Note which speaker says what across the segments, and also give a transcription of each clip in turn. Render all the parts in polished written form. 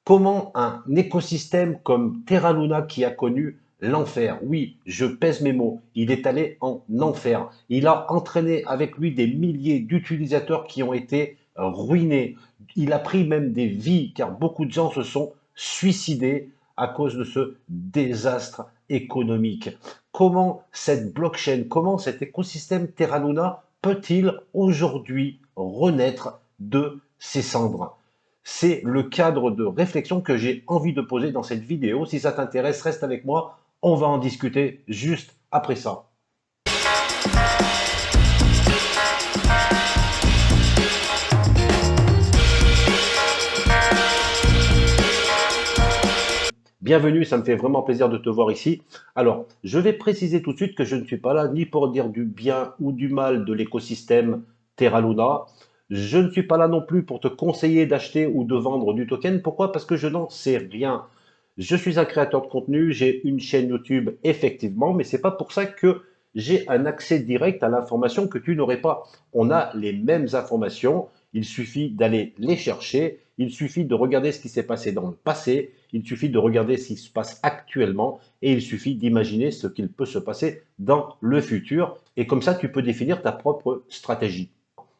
Speaker 1: Comment un écosystème comme Terra Luna qui a connu l'enfer, oui, je pèse mes mots, il est allé en enfer. Il a entraîné avec lui des milliers d'utilisateurs qui ont été ruinés. Il a pris même des vies car beaucoup de gens se sont suicidés à cause de ce désastre économique. Comment cette blockchain, comment cet écosystème Terra Luna peut-il aujourd'hui renaître de ses cendres? C'est le cadre de réflexion que j'ai envie de poser dans cette vidéo. Si ça t'intéresse, reste avec moi. On va en discuter juste après ça. Bienvenue, ça me fait vraiment plaisir de te voir ici. Alors, je vais préciser tout de suite que je ne suis pas là ni pour dire du bien ou du mal de l'écosystème Terra Luna. Je ne suis pas là non plus pour te conseiller d'acheter ou de vendre du token. Pourquoi? Parce que je n'en sais rien. Je suis un créateur de contenu, j'ai une chaîne YouTube effectivement, mais c'est pas pour ça que j'ai un accès direct à l'information que tu n'aurais pas. On a les mêmes informations, il suffit d'aller les chercher, il suffit de regarder ce qui s'est passé dans le passé, il suffit de regarder ce qui se passe actuellement et il suffit d'imaginer ce qu'il peut se passer dans le futur. Et comme ça, tu peux définir ta propre stratégie.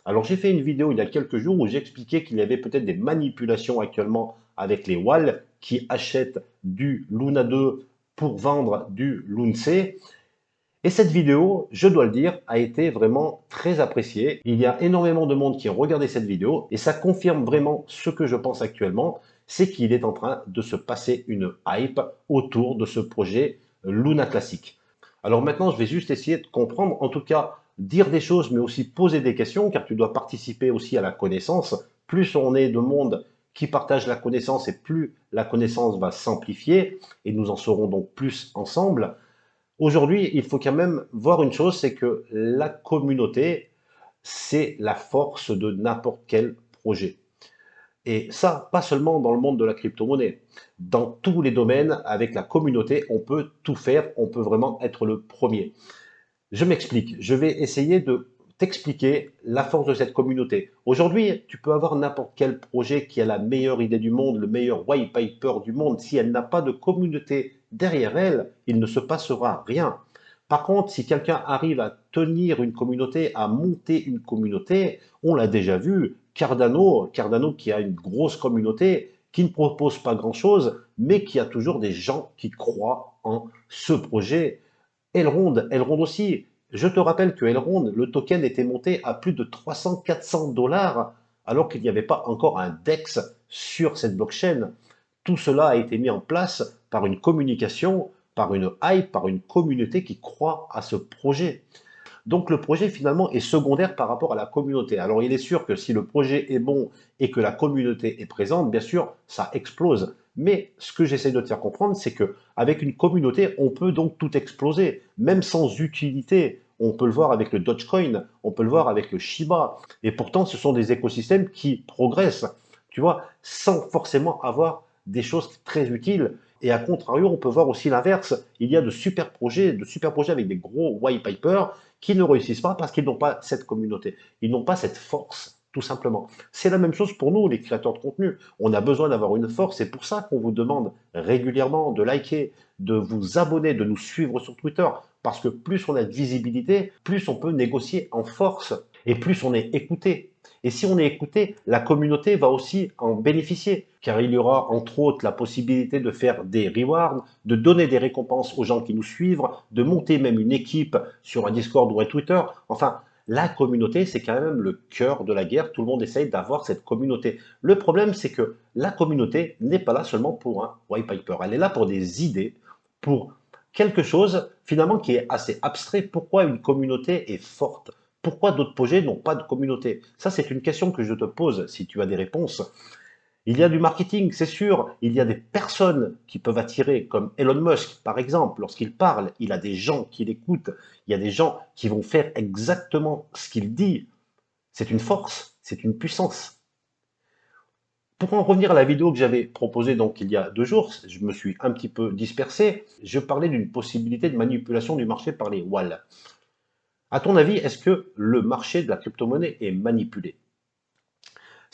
Speaker 1: Alors j'ai fait une vidéo il y a quelques jours où j'expliquais qu'il y avait peut-être des manipulations actuellement avec les walls qui achètent du Luna 2 pour vendre du Lunce. Et cette vidéo, je dois le dire, a été vraiment très appréciée. Il y a énormément de monde qui a regardé cette vidéo et ça confirme vraiment ce que je pense actuellement, c'est qu'il est en train de se passer une hype autour de ce projet Luna Classic. Alors maintenant, je vais juste essayer de comprendre, en tout cas, dire des choses, mais aussi poser des questions, car tu dois participer aussi à la connaissance. Plus on est de monde qui partage la connaissance et plus la connaissance va s'amplifier et nous en saurons donc plus ensemble. Aujourd'hui, il faut quand même voir une chose, c'est que la communauté, c'est la force de n'importe quel projet. Et ça, pas seulement dans le monde de la crypto-monnaie. Dans tous les domaines, avec la communauté, on peut tout faire, on peut vraiment être le premier. Je m'explique. Je vais essayer de t'expliquer la force de cette communauté. Aujourd'hui, tu peux avoir n'importe quel projet qui a la meilleure idée du monde, le meilleur white paper du monde. Si elle n'a pas de communauté derrière elle, il ne se passera rien. Par contre, si quelqu'un arrive à tenir une communauté, à monter une communauté, on l'a déjà vu, Cardano qui a une grosse communauté, qui ne propose pas grand-chose, mais qui a toujours des gens qui croient en ce projet. Elrond aussi. Je te rappelle que Elrond, le token était monté à plus de 300-400 dollars alors qu'il n'y avait pas encore un DEX sur cette blockchain. Tout cela a été mis en place par une communication, par une hype, par une communauté qui croit à ce projet. Donc le projet finalement est secondaire par rapport à la communauté. Alors il est sûr que si le projet est bon et que la communauté est présente, bien sûr, ça explose. Mais ce que j'essaie de te faire comprendre, c'est que avec une communauté, on peut donc tout exploser, même sans utilité. On peut le voir avec le Dogecoin, on peut le voir avec le Shiba. Et pourtant, ce sont des écosystèmes qui progressent, tu vois, sans forcément avoir des choses très utiles. Et à contrario, on peut voir aussi l'inverse. Il y a de super projets avec des gros white papers qui ne réussissent pas parce qu'ils n'ont pas cette communauté. Ils n'ont pas cette force, tout simplement. C'est la même chose pour nous, les créateurs de contenu. On a besoin d'avoir une force. C'est pour ça qu'on vous demande régulièrement de liker, de vous abonner, de nous suivre sur Twitter. Parce que plus on a de visibilité, plus on peut négocier en force et plus on est écouté. Et si on est écouté, la communauté va aussi en bénéficier, car il y aura entre autres la possibilité de faire des rewards, de donner des récompenses aux gens qui nous suivent, de monter même une équipe sur un Discord ou un Twitter. Enfin, la communauté, c'est quand même le cœur de la guerre. Tout le monde essaye d'avoir cette communauté. Le problème, c'est que la communauté n'est pas là seulement pour un white paper. Elle est là pour des idées, pour quelque chose finalement qui est assez abstrait. Pourquoi une communauté est forte? Pourquoi d'autres projets n'ont pas de communauté? Ça, c'est une question que je te pose si tu as des réponses. Il y a du marketing, c'est sûr. Il y a des personnes qui peuvent attirer, comme Elon Musk, par exemple. Lorsqu'il parle, il a des gens qui l'écoutent. Il y a des gens qui vont faire exactement ce qu'il dit. C'est une force, c'est une puissance. Pour en revenir à la vidéo que j'avais proposée donc il y a 2 jours, je me suis un petit peu dispersé. Je parlais d'une possibilité de manipulation du marché par les walls. À ton avis, est-ce que le marché de la crypto-monnaie est manipulé?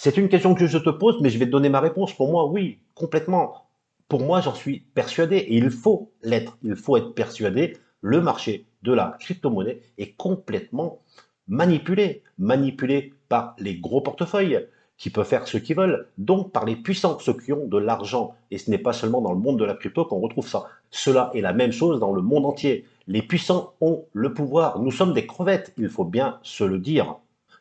Speaker 1: C'est une question que je te pose, mais je vais te donner ma réponse. Pour moi, oui, complètement. Pour moi, j'en suis persuadé, et il faut l'être. Il faut être persuadé. Le marché de la crypto-monnaie est complètement manipulé. Manipulé par les gros portefeuilles qui peuvent faire ce qu'ils veulent, donc par les puissants, ceux qui ont de l'argent. Et ce n'est pas seulement dans le monde de la crypto qu'on retrouve ça. Cela est la même chose dans le monde entier. Les puissants ont le pouvoir. Nous sommes des crevettes, il faut bien se le dire.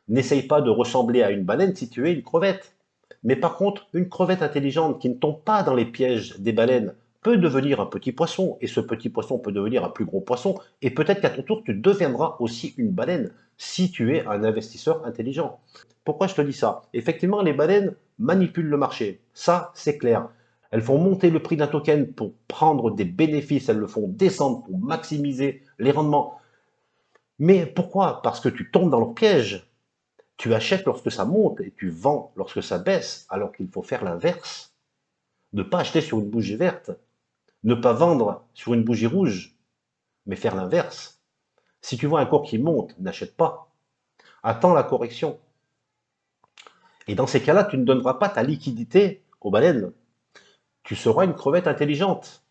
Speaker 1: N'essaye pas de ressembler à une baleine si tu es une crevette. Mais par contre, une crevette intelligente qui ne tombe pas dans les pièges des baleines peut devenir un petit poisson, et ce petit poisson peut devenir un plus gros poisson, et peut-être qu'à ton tour, tu deviendras aussi une baleine si tu es un investisseur intelligent. Pourquoi je te dis ça? Effectivement, les baleines manipulent le marché, ça c'est clair. Elles font monter le prix d'un token pour prendre des bénéfices, elles le font descendre pour maximiser les rendements. Mais pourquoi? Parce que tu tombes dans leur piège. Tu achètes lorsque ça monte et tu vends lorsque ça baisse, alors qu'il faut faire l'inverse. Ne pas acheter sur une bougie verte, ne pas vendre sur une bougie rouge, mais faire l'inverse. Si tu vois un cours qui monte, n'achète pas. Attends la correction. Et dans ces cas-là, tu ne donneras pas ta liquidité aux baleines. Tu seras une crevette intelligente.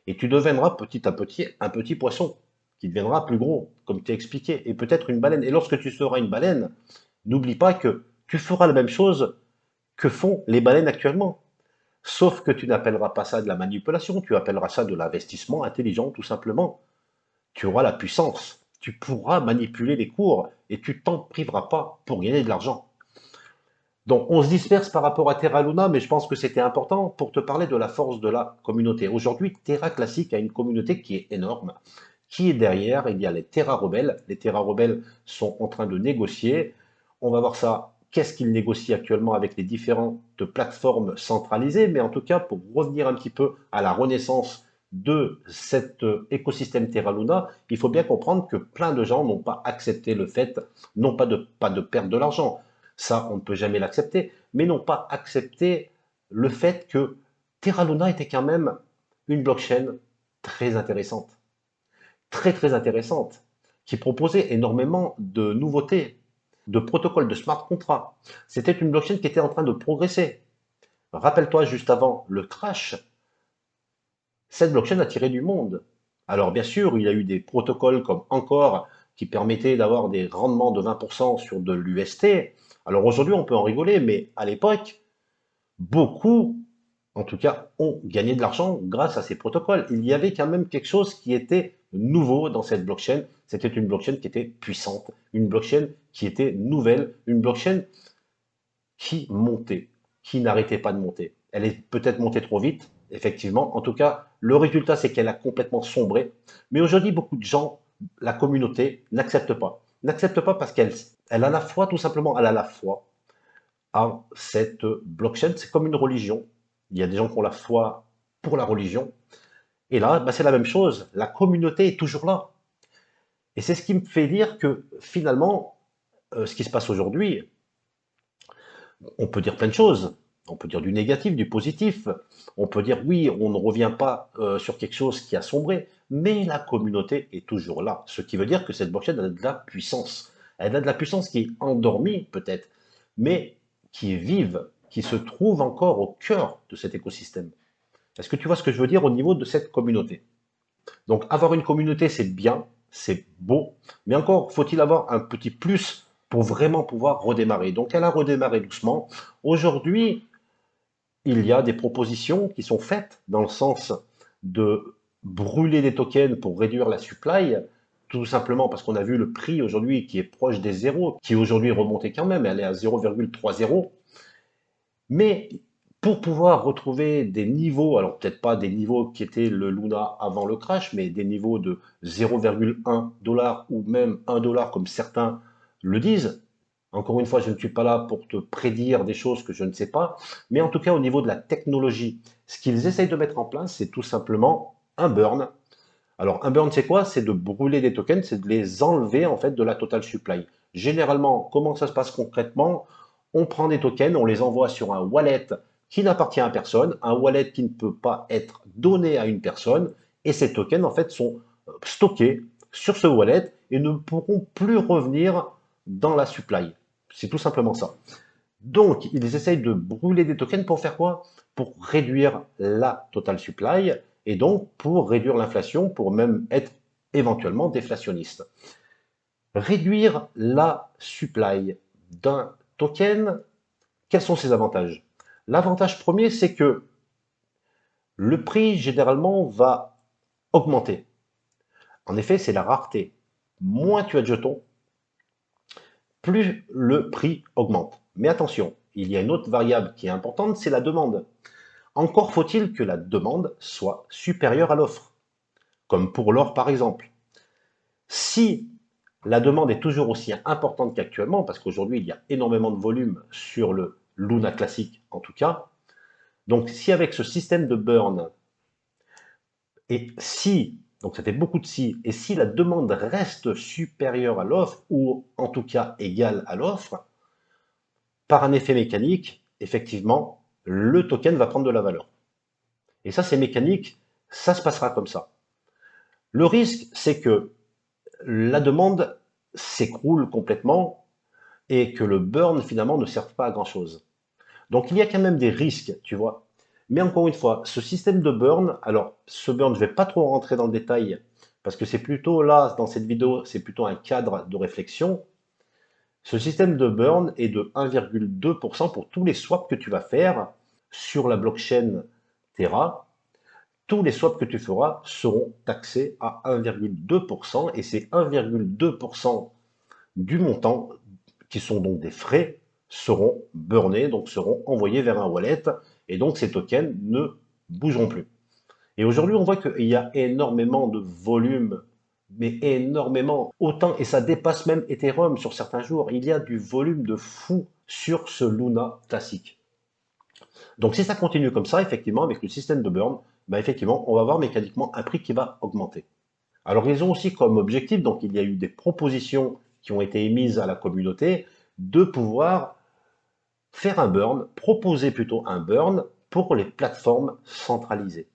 Speaker 1: Et tu deviendras petit à petit un petit poisson qui deviendra plus gros, comme tu as expliqué, et peut-être une baleine. Et lorsque tu seras une baleine, n'oublie pas que tu feras la même chose que font les baleines actuellement. Sauf que tu n'appelleras pas ça de la manipulation, tu appelleras ça de l'investissement intelligent, tout simplement. Tu auras la puissance, tu pourras manipuler les cours et tu t'en priveras pas pour gagner de l'argent. Donc on se disperse par rapport à Terra Luna, mais je pense que c'était important pour te parler de la force de la communauté. Aujourd'hui, Terra Classic a une communauté qui est énorme. Qui est derrière? Il y a les Terra Rebelles. Les Terra Rebelles sont en train de négocier. On va voir ça. Qu'est-ce qu'ils négocient actuellement avec les différentes plateformes centralisées? Mais en tout cas, pour revenir un petit peu à la renaissance de cet écosystème Terra Luna, il faut bien comprendre que plein de gens n'ont pas accepté le fait, non pas de perdre de l'argent, ça on ne peut jamais l'accepter, mais n'ont pas accepté le fait que Terra Luna était quand même une blockchain très intéressante, très intéressante, qui proposait énormément de nouveautés, de protocoles de smart contracts. C'était une blockchain qui était en train de progresser. Rappelle-toi, juste avant le crash, cette blockchain a tiré du monde. Alors bien sûr, il y a eu des protocoles comme Encore qui permettaient d'avoir des rendements de 20% sur de l'UST. Alors aujourd'hui, on peut en rigoler, mais à l'époque, beaucoup, en tout cas, ont gagné de l'argent grâce à ces protocoles. Il y avait quand même quelque chose qui était nouveau dans cette blockchain. C'était une blockchain qui était puissante, une blockchain qui était nouvelle, une blockchain qui montait, qui n'arrêtait pas de monter. Elle est peut-être montée trop vite, effectivement. En tout cas, le résultat, c'est qu'elle a complètement sombré. Mais aujourd'hui, beaucoup de gens, la communauté, n'acceptent pas. N'accepte pas parce qu'elle a la foi, tout simplement, elle a la foi à cette blockchain. C'est comme une religion. Il y a des gens qui ont la foi pour la religion. Et là, bah, c'est la même chose. La communauté est toujours là. Et c'est ce qui me fait dire que finalement, ce qui se passe aujourd'hui, on peut dire plein de choses. On peut dire du négatif, du positif. On peut dire oui, on ne revient pas sur quelque chose qui a sombré, mais la communauté est toujours là. Ce qui veut dire que cette blockchain a de la puissance. Elle a de la puissance qui est endormie peut-être, mais qui est vive, qui se trouve encore au cœur de cet écosystème. Est-ce que tu vois ce que je veux dire au niveau de cette communauté? Donc avoir une communauté, c'est bien, c'est beau, mais encore faut-il avoir un petit plus pour vraiment pouvoir redémarrer. Donc elle a redémarré doucement. Aujourd'hui, il y a des propositions qui sont faites dans le sens de brûler des tokens pour réduire la supply, tout simplement parce qu'on a vu le prix aujourd'hui qui est proche des zéros, qui aujourd'hui est remonté quand même, elle est à 0,30. Mais pour pouvoir retrouver des niveaux, alors peut-être pas des niveaux qui étaient le Luna avant le crash, mais des niveaux de 0,1 $ ou même 1 $ comme certains le disent. Encore une fois, je ne suis pas là pour te prédire des choses que je ne sais pas, mais en tout cas au niveau de la technologie, ce qu'ils essayent de mettre en place, c'est tout simplement un burn. Alors un burn, c'est quoi? C'est de brûler des tokens, c'est de les enlever en fait de la total supply. Généralement, comment ça se passe concrètement? On prend des tokens, on les envoie sur un wallet qui n'appartient à personne, un wallet qui ne peut pas être donné à une personne, et ces tokens en fait sont stockés sur ce wallet et ne pourront plus revenir dans la supply. C'est tout simplement ça. Donc, ils essayent de brûler des tokens pour faire quoi? Pour réduire la total supply et donc pour réduire l'inflation, pour même être éventuellement déflationniste. Réduire la supply d'un token, quels sont ses avantages? L'avantage premier, c'est que le prix généralement va augmenter. En effet, c'est la rareté. Moins tu as de jetons, plus le prix augmente. Mais attention, il y a une autre variable qui est importante, c'est la demande. Encore faut-il que la demande soit supérieure à l'offre, comme pour l'or par exemple. Si la demande est toujours aussi importante qu'actuellement, parce qu'aujourd'hui il y a énormément de volume sur le Luna classique en tout cas, donc si avec ce système de burn, et si, donc ça fait beaucoup de si, et si la demande reste supérieure à l'offre, ou en tout cas égale à l'offre, par un effet mécanique, effectivement, le token va prendre de la valeur. Et ça c'est mécanique, ça se passera comme ça. Le risque, c'est que la demande s'écroule complètement et que le burn finalement ne serve pas à grand chose. Donc il y a quand même des risques, tu vois. Mais encore une fois, ce système de burn, alors ce burn, je ne vais pas trop rentrer dans le détail parce que c'est plutôt là, dans cette vidéo, c'est plutôt un cadre de réflexion. Ce système de burn est de 1,2% pour tous les swaps que tu vas faire sur la blockchain Terra. Tous les swaps que tu feras seront taxés à 1,2% et c'est 1,2% du montant, qui sont donc des frais, seront burnés, donc seront envoyés vers un wallet, et donc ces tokens ne bougeront plus. Et aujourd'hui, on voit qu'il y a énormément de volume, mais énormément, autant, et ça dépasse même Ethereum sur certains jours. Il y a du volume de fou sur ce Luna classique. Donc si ça continue comme ça, effectivement, avec le système de burn, bah, effectivement, on va avoir mécaniquement un prix qui va augmenter. Alors ils ont aussi comme objectif, donc il y a eu des propositions qui ont été émises à la communauté, de pouvoir faire un burn, proposer plutôt un burn pour les plateformes centralisées.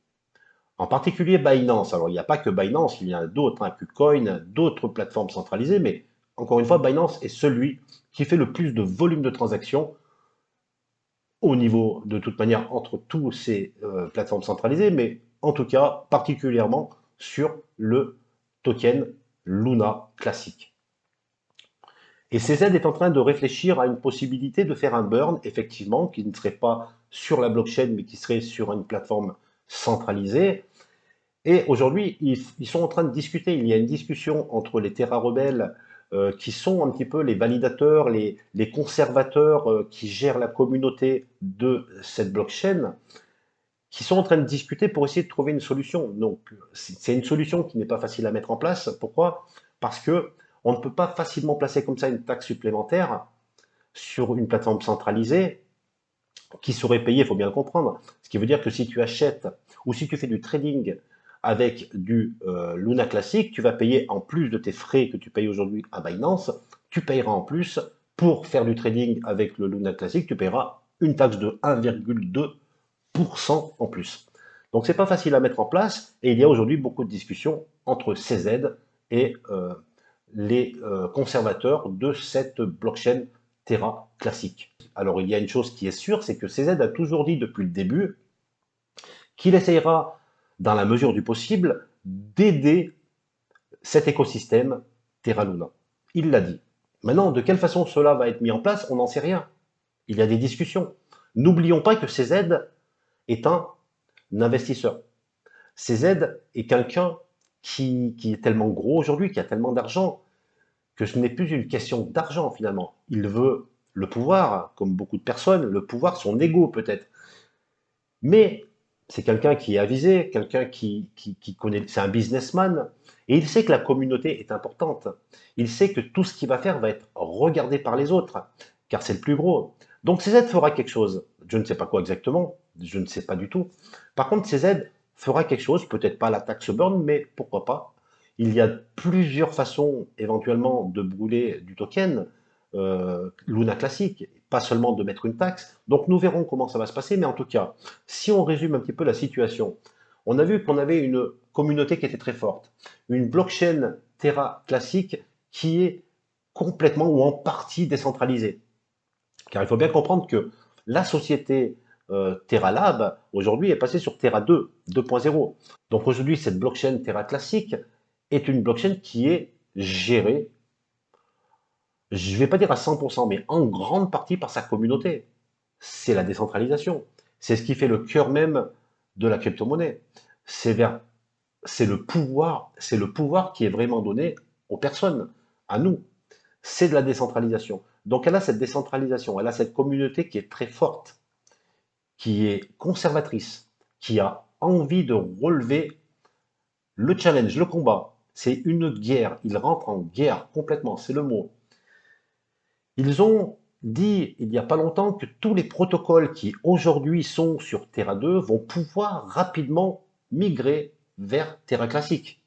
Speaker 1: En particulier Binance. Alors il n'y a pas que Binance, il y a d'autres, hein, KuCoin, d'autres plateformes centralisées, mais encore une fois, Binance est celui qui fait le plus de volume de transactions au niveau, de toute manière, entre tous ces plateformes centralisées, mais en tout cas, particulièrement sur le token Luna classique. Et CZ est en train de réfléchir à une possibilité de faire un burn, effectivement, qui ne serait pas sur la blockchain, mais qui serait sur une plateforme centralisée. Et aujourd'hui, ils sont en train de discuter. Il y a une discussion entre les Terra rebelles, qui sont un petit peu les validateurs, les conservateurs qui gèrent la communauté de cette blockchain, qui sont en train de discuter pour essayer de trouver une solution. Donc, c'est une solution qui n'est pas facile à mettre en place. Pourquoi? Parce que on ne peut pas facilement placer comme ça une taxe supplémentaire sur une plateforme centralisée qui serait payée, il faut bien le comprendre. Ce qui veut dire que si tu achètes ou si tu fais du trading avec du Luna classique, tu vas payer en plus de tes frais que tu payes aujourd'hui à Binance, tu payeras en plus pour faire du trading avec le Luna classique, tu payeras une taxe de 1,2% en plus. Donc c'est pas facile à mettre en place et il y a aujourd'hui beaucoup de discussions entre CZ et les conservateurs de cette blockchain Terra classique. Alors il y a une chose qui est sûre, c'est que CZ a toujours dit depuis le début qu'il essayera, dans la mesure du possible, d'aider cet écosystème Terra Luna. Il l'a dit. Maintenant, de quelle façon cela va être mis en place, on n'en sait rien. Il y a des discussions. N'oublions pas que CZ est un investisseur. CZ est quelqu'un qui est tellement gros aujourd'hui, qui a tellement d'argent, que ce n'est plus une question d'argent finalement. Il veut le pouvoir, comme beaucoup de personnes, le pouvoir, son ego peut-être. Mais c'est quelqu'un qui est avisé, quelqu'un qui connaît, c'est un businessman, et il sait que la communauté est importante. Il sait que tout ce qu'il va faire va être regardé par les autres, car c'est le plus gros. Donc CZ fera quelque chose. Je ne sais pas quoi exactement, je ne sais pas du tout. Par contre, CZ fera quelque chose, peut-être pas la taxe burn, mais pourquoi pas. Il y a plusieurs façons éventuellement de brûler du token, Luna classique, pas seulement de mettre une taxe. Donc nous verrons comment ça va se passer, mais en tout cas, si on résume un petit peu la situation, on a vu qu'on avait une communauté qui était très forte, une blockchain Terra classique qui est complètement ou en partie décentralisée. Car il faut bien comprendre que la société Terra Lab, aujourd'hui, est passée sur Terra 2, 2.0. Donc aujourd'hui, cette blockchain Terra classique est une blockchain qui est gérée, je ne vais pas dire à 100%, mais en grande partie par sa communauté. C'est la décentralisation. C'est ce qui fait le cœur même de la crypto-monnaie. C'est vers, c'est le pouvoir qui est vraiment donné aux personnes, à nous. C'est de la décentralisation. Donc elle a cette décentralisation, elle a cette communauté qui est très forte, qui est conservatrice, qui a envie de relever le challenge, le combat. C'est une guerre. Ils rentrent en guerre complètement, c'est le mot. Ils ont dit il n'y a pas longtemps que tous les protocoles qui aujourd'hui sont sur Terra 2 vont pouvoir rapidement migrer vers Terra classique.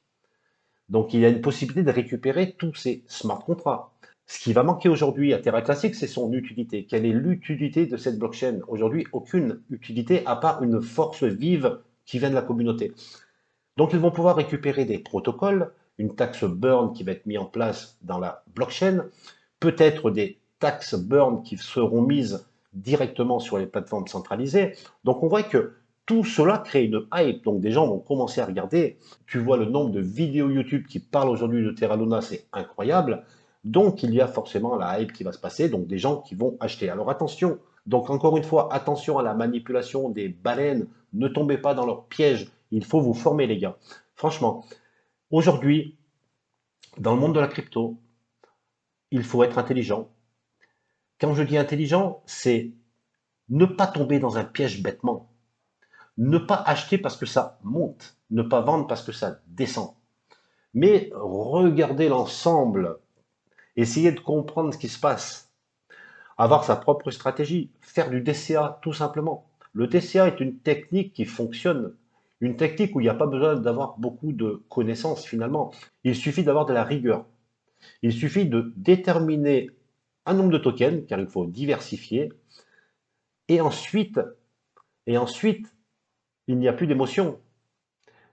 Speaker 1: Donc il y a une possibilité de récupérer tous ces smart contrats. Ce qui va manquer aujourd'hui à Terra Classic, c'est son utilité. Quelle est l'utilité de cette blockchain? Aujourd'hui, aucune utilité à part une force vive qui vient de la communauté. Donc ils vont pouvoir récupérer des protocoles, une taxe burn qui va être mise en place dans la blockchain, peut-être des taxes burn qui seront mises directement sur les plateformes centralisées. Donc on voit que tout cela crée une hype. Donc des gens vont commencer à regarder. Tu vois le nombre de vidéos YouTube qui parlent aujourd'hui de Terra Luna, c'est incroyable. Donc il y a forcément la hype qui va se passer, donc des gens qui vont acheter. Alors attention, donc encore une fois, attention à la manipulation des baleines, ne tombez pas dans leur piège, il faut vous former les gars. Franchement, aujourd'hui, dans le monde de la crypto, il faut être intelligent. Quand je dis intelligent, c'est ne pas tomber dans un piège bêtement. Ne pas acheter parce que ça monte, ne pas vendre parce que ça descend. Mais regarder l'ensemble, essayer de comprendre ce qui se passe, avoir sa propre stratégie, faire du DCA tout simplement. Le DCA est une technique qui fonctionne, une technique où il n'y a pas besoin d'avoir beaucoup de connaissances finalement. Il suffit d'avoir de la rigueur. Il suffit de déterminer un nombre de tokens, car il faut diversifier, et ensuite, et ensuite, il n'y a plus d'émotion.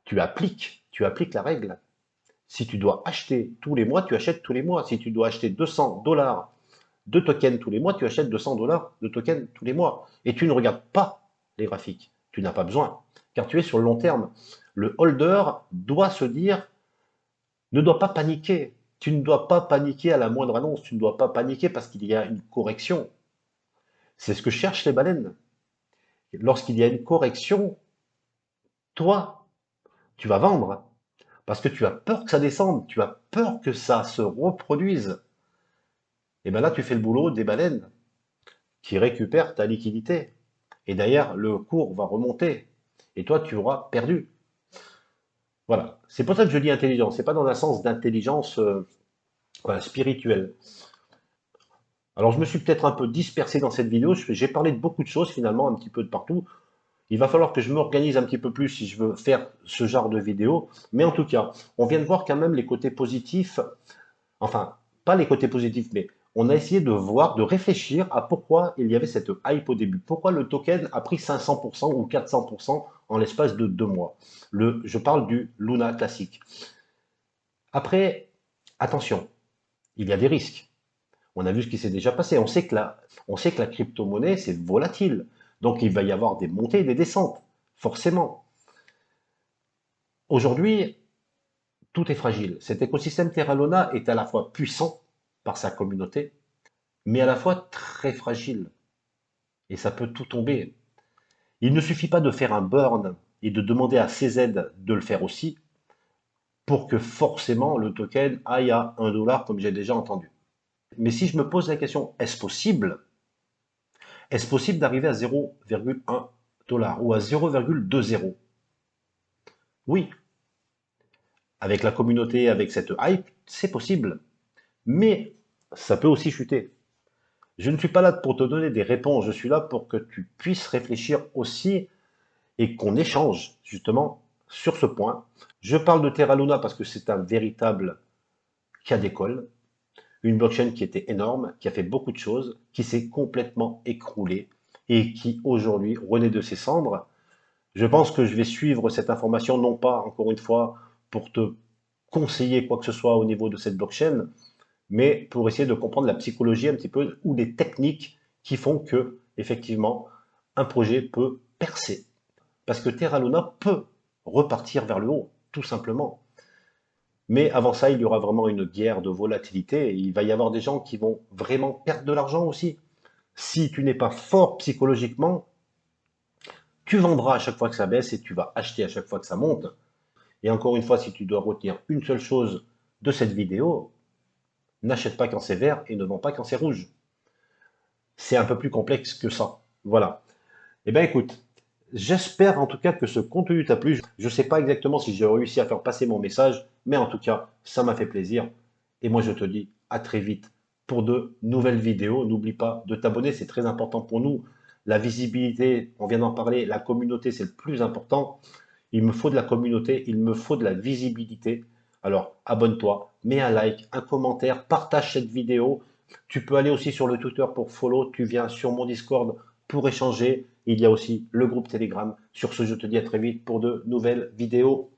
Speaker 1: Tu appliques la règle. Si tu dois acheter tous les mois, tu achètes tous les mois. Si tu dois acheter 200 dollars de tokens tous les mois, tu achètes 200 dollars de tokens tous les mois. Et tu ne regardes pas les graphiques. Tu n'as pas besoin, car tu es sur le long terme. Le holder doit se dire, ne doit pas paniquer. Tu ne dois pas paniquer à la moindre annonce. Tu ne dois pas paniquer parce qu'il y a une correction. C'est ce que cherchent les baleines. Lorsqu'il y a une correction, toi, tu vas vendre parce que tu as peur que ça descende, tu as peur que ça se reproduise. Et bien là, tu fais le boulot des baleines qui récupèrent ta liquidité. Et derrière, le cours va remonter. Et toi, tu auras perdu. Voilà. C'est pour ça que je dis intelligence. C'est pas dans un sens d'intelligence voilà, spirituelle. Alors, je me suis peut-être un peu dispersé dans cette vidéo. J'ai parlé de beaucoup de choses finalement, un petit peu de partout. Il va falloir que je m'organise un petit peu plus si je veux faire ce genre de vidéo. Mais en tout cas, on vient de voir quand même les côtés positifs. Enfin, pas les côtés positifs, mais on a essayé de voir, de réfléchir à pourquoi il y avait cette hype au début. Pourquoi le token a pris 500% ou 400% en l'espace de 2 mois. Je parle du Luna classique. Après, attention, il y a des risques. On a vu ce qui s'est déjà passé. On sait que la crypto-monnaie, c'est volatile. Donc, il va y avoir des montées et des descentes, forcément. Aujourd'hui, tout est fragile. Cet écosystème Terra Luna est à la fois puissant par sa communauté, mais à la fois très fragile. Et ça peut tout tomber. Il ne suffit pas de faire un burn et de demander à CZ de le faire aussi pour que forcément le token aille à 1 dollar comme j'ai déjà entendu. Mais si je me pose la question, est-ce possible d'arriver à 0,1 dollar ou à 0,20? Oui, avec la communauté, avec cette hype, c'est possible. Mais ça peut aussi chuter. Je ne suis pas là pour te donner des réponses, je suis là pour que tu puisses réfléchir aussi et qu'on échange justement sur ce point. Je parle de Terra Luna parce que c'est un véritable cas d'école, une blockchain qui était énorme, qui a fait beaucoup de choses, qui s'est complètement écroulée et qui aujourd'hui renaît de ses cendres. Je pense que je vais suivre cette information, non pas encore une fois pour te conseiller quoi que ce soit au niveau de cette blockchain, mais pour essayer de comprendre la psychologie un petit peu ou les techniques qui font que, effectivement, un projet peut percer. Parce que Terra Luna peut repartir vers le haut, tout simplement. Mais avant ça, il y aura vraiment une guerre de volatilité et il va y avoir des gens qui vont vraiment perdre de l'argent aussi. Si tu n'es pas fort psychologiquement, tu vendras à chaque fois que ça baisse et tu vas acheter à chaque fois que ça monte. Et encore une fois, si tu dois retenir une seule chose de cette vidéo, n'achète pas quand c'est vert et ne vends pas quand c'est rouge. C'est un peu plus complexe que ça. Voilà. Eh bien écoute, j'espère en tout cas que ce contenu t'a plu. Je ne sais pas exactement si j'ai réussi à faire passer mon message, mais en tout cas, ça m'a fait plaisir. Et moi, je te dis à très vite pour de nouvelles vidéos. N'oublie pas de t'abonner, c'est très important pour nous. La visibilité, on vient d'en parler, la communauté, c'est le plus important. Il me faut de la communauté, il me faut de la visibilité. Alors, abonne-toi, mets un like, un commentaire, partage cette vidéo. Tu peux aller aussi sur le Twitter pour follow. Tu viens sur mon Discord pour échanger. Il y a aussi le groupe Telegram. Sur ce, je te dis à très vite pour de nouvelles vidéos.